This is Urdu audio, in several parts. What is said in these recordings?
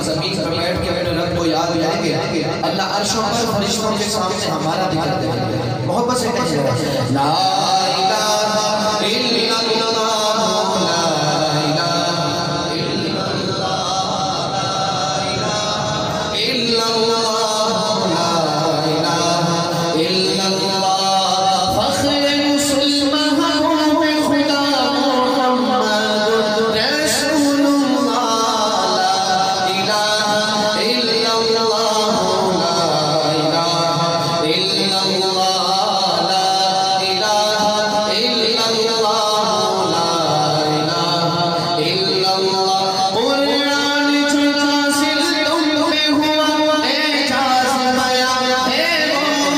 زمین پر بیٹھ کے اپنے رب کو یاد کریں گے، اللہ عرشوں پر فرشتوں کے سامنے ہمارا ذکر کریں گے۔ محبت سے کہیے لا الہ الا اللہ، لا الہ الا اللہ، لا الہ الا اللہ، لا الہ الا اللہ، فخر مسلم محبوب خدا محمد رسول اللہ، لا الہ الا اللہ، لا الہ الا اللہ، لا الہ الا اللہ، لا الہ الا اللہ۔ قرآن جو نازل تم پہ ہوا اعجاز بیان ہے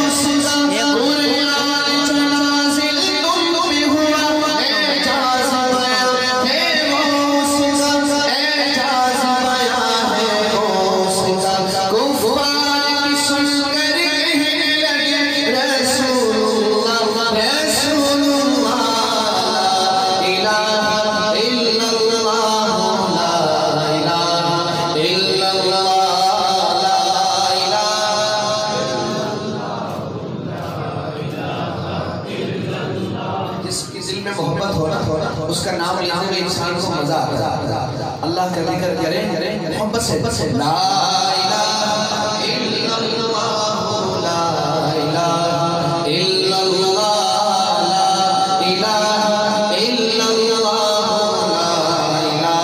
اس کا، قرآن جو نازل تم پہ ہوا اعجاز بیان ہے اس کا، اعجاز بیان ہے اس کا۔ کفار کی سن کر کہنے لگے رسول اللہ، رسول اللہ، لا الہ الا اللہ، لا الہ الا اللہ، لا الہ۔ جس کے دل میں محبت ہونا اس کا نام لینے میں انسان کو مزہ آتا ہے۔ اللہ کا ذکر کریں محبت سے، لا الہ الا اللہ، لا الہ الا اللہ، لا الہ الا اللہ، لا الہ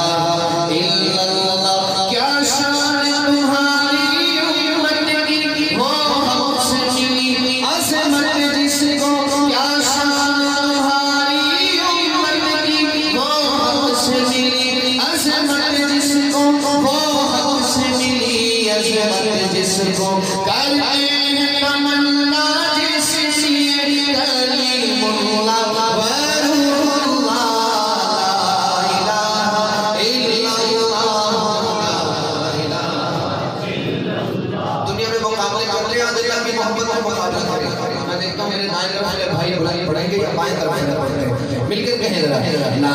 الا اللہ۔ کیا شان تمہاری امت کی وہ ہم سے ملی عظمت جس کو، کیا شان تمہاری امت کی وہ ہم سے ملی عظمت جس کو، وہ ہم سے ملی عظمت جس کو، کرتے ہیں تمنا جس لیے کلیم اللہ وروح اللہ، لا الہ الا اللہ، لا الہ الا اللہ۔ دنیا میں مقابلے کرتے ہیں اللہ کی محبت میں مقابلہ کریں۔ میں دیکھتا ہوں میرے دائیں طرف والے بھائی بلائیں پڑھیں گے یا بائیں طرف والے پڑھیں گے، مل کر کہیں ذرا لا